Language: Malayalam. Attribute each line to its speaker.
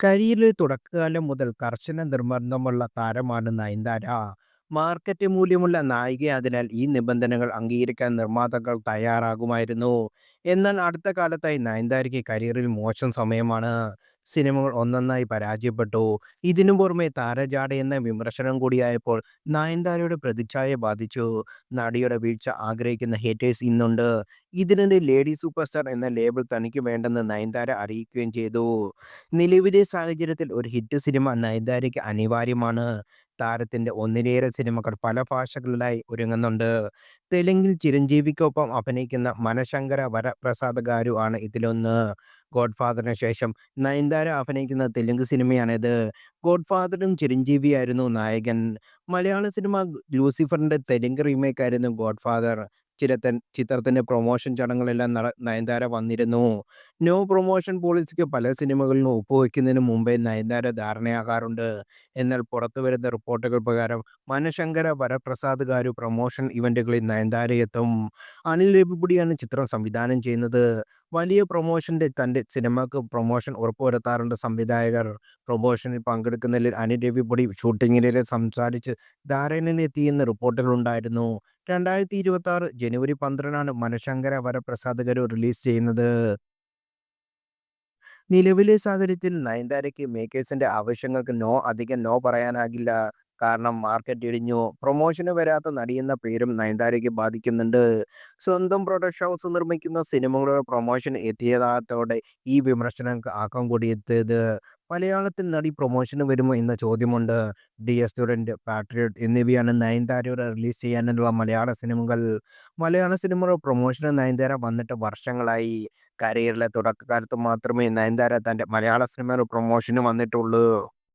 Speaker 1: കരിയറിൽ തുടക്കകാലം മുതൽ കർശന നിർബന്ധമുള്ള താരമാണ് നയൻതാര. മാർക്കറ്റ് മൂല്യമുള്ള നായികയായതിനാൽ ഈ നിബന്ധനകൾ അംഗീകരിക്കാൻ നിർമ്മാതാക്കൾ തയ്യാറാകുമായിരുന്നു. എന്നാൽ അടുത്ത കാലത്തായി നയൻതാരയ്ക്ക് കരിയറിൽ മോശം സമയമാണ്. സിനിമകൾ ഒന്നൊന്നായി പരാജയപ്പെട്ടു. ഇതിനു പുറമെ താരജാട എന്ന വിമർശനം കൂടിയായപ്പോൾ നയൻതാരയുടെ പ്രതിച്ഛായ ബാധിച്ചു. നടിയുടെ വീഴ്ച ആഗ്രഹിക്കുന്ന ഹേറ്റേഴ്സ് ഇന്നുണ്ട്. ഇതിനിടെ ലേഡി സൂപ്പർ സ്റ്റാർ എന്ന ലേബൽ തനിക്ക് വേണ്ടെന്ന് നയൻതാര അറിയിക്കുകയും ചെയ്തു. നിലവിലെ സാഹചര്യത്തിൽ ഒരു ഹിറ്റ് സിനിമ നയൻതാരയ്ക്ക് അനിവാര്യമാണ്. താരത്തിന്റെ ഒന്നിലേറെ സിനിമകൾ പല ഭാഷകളിലായി ഒരുങ്ങുന്നുണ്ട്. തെലുങ്കിൽ ചിരഞ്ജീവിക്കൊപ്പം അഭിനയിക്കുന്ന മനശങ്കര വരപ്രസാദ് ഗാരു ആണ് ഇതിലൊന്ന്. ഗോഡ്ഫാദറിന് ശേഷം നയൻതാര അഭിനയിക്കുന്ന തെലുങ്ക് സിനിമയാണിത്. ഗോഡ്ഫാദറിലും ചിരഞ്ജീവിയായിരുന്നു നായകൻ. മലയാള സിനിമ ലൂസിഫറിന്റെ തെലുങ്ക് റീമേക്കായിരുന്നു ഗോഡ്ഫാദർ. ചിത്രത്തിന്റെ പ്രൊമോഷൻ ചടങ്ങുകളെല്ലാം നയൻതാര വന്നിരുന്നു. നോ പ്രൊമോഷൻ പോളിസിക്ക് പല സിനിമകളിലും ഒപ്പുവെക്കുന്നതിന് മുമ്പേ നയൻതാര ധാരണയാകാറുണ്ട്. എന്നാൽ പുറത്തുവരുന്ന റിപ്പോർട്ടുകൾ പ്രകാരം മനശങ്കര വരപ്രസാദ് ഗാരു പ്രൊമോഷൻ ഇവന്റുകളിൽ നയൻതാരയെത്തും. അനിൽ രവിപുടിയാണ് ചിത്രം സംവിധാനം ചെയ്യുന്നത്. വലിയ പ്രൊമോഷന്റെ തന്റെ സിനിമക്ക് പ്രൊമോഷൻ ഉറപ്പുവരുത്താറുണ്ട് സംവിധായകർ. പ്രൊമോഷനിൽ പങ്കെടുക്കുന്നതിൽ അനിൽ രവിപുടി ഷൂട്ടിങ്ങിനിടെ സംസാരിച്ച് ധാരണയിലെത്തിയെന്ന് റിപ്പോർട്ടുകളുണ്ടായിരുന്നു. 2026 ജനുവരി 12 മനശങ്കര വരപ്രസാദ് ഗാരു റിലീസ് ചെയ്യുന്നത്. നിലവിലെ സാഹചര്യത്തിൽ നയൻതാരയ്ക്ക് മേക്കേഴ്സിന്റെ ആവശ്യങ്ങൾക്ക് അധികം നോ പറയാനാകില്ല. കാരണം മാർക്കറ്റ് ഇടിഞ്ഞു. പ്രൊമോഷന് വരാത്ത നടിയെന്ന പേരും നയൻതാരയ്ക്ക് ബാധിക്കുന്നുണ്ട്. സ്വന്തം പ്രൊഡക്ഷൻ ഹൗസ് നിർമ്മിക്കുന്ന സിനിമകളുടെ പ്രൊമോഷൻ എത്തിയതോടെ ഈ വിമർശനങ്ങൾക്ക് ആക്കം കൂടിയെത്തിയത്. മലയാളത്തിൽ നടി പ്രൊമോഷന് വരുമോ എന്ന ചോദ്യമുണ്ട്. ഡിയർ സ്റ്റുഡന്റ്, പാട്രിയോട്ട് എന്നിവയാണ് നയൻതാരയുടെ റിലീസ് ചെയ്യാനുള്ള മലയാള സിനിമകൾ. മലയാള സിനിമയുടെ പ്രൊമോഷന് നയൻതാര വന്നിട്ട് വർഷങ്ങളായി. കരിയറിലെ തുടക്കകാലത്ത് മാത്രമേ നയൻതാര തന്റെ മലയാള സിനിമയുടെ പ്രൊമോഷന് വന്നിട്ടുള്ളൂ.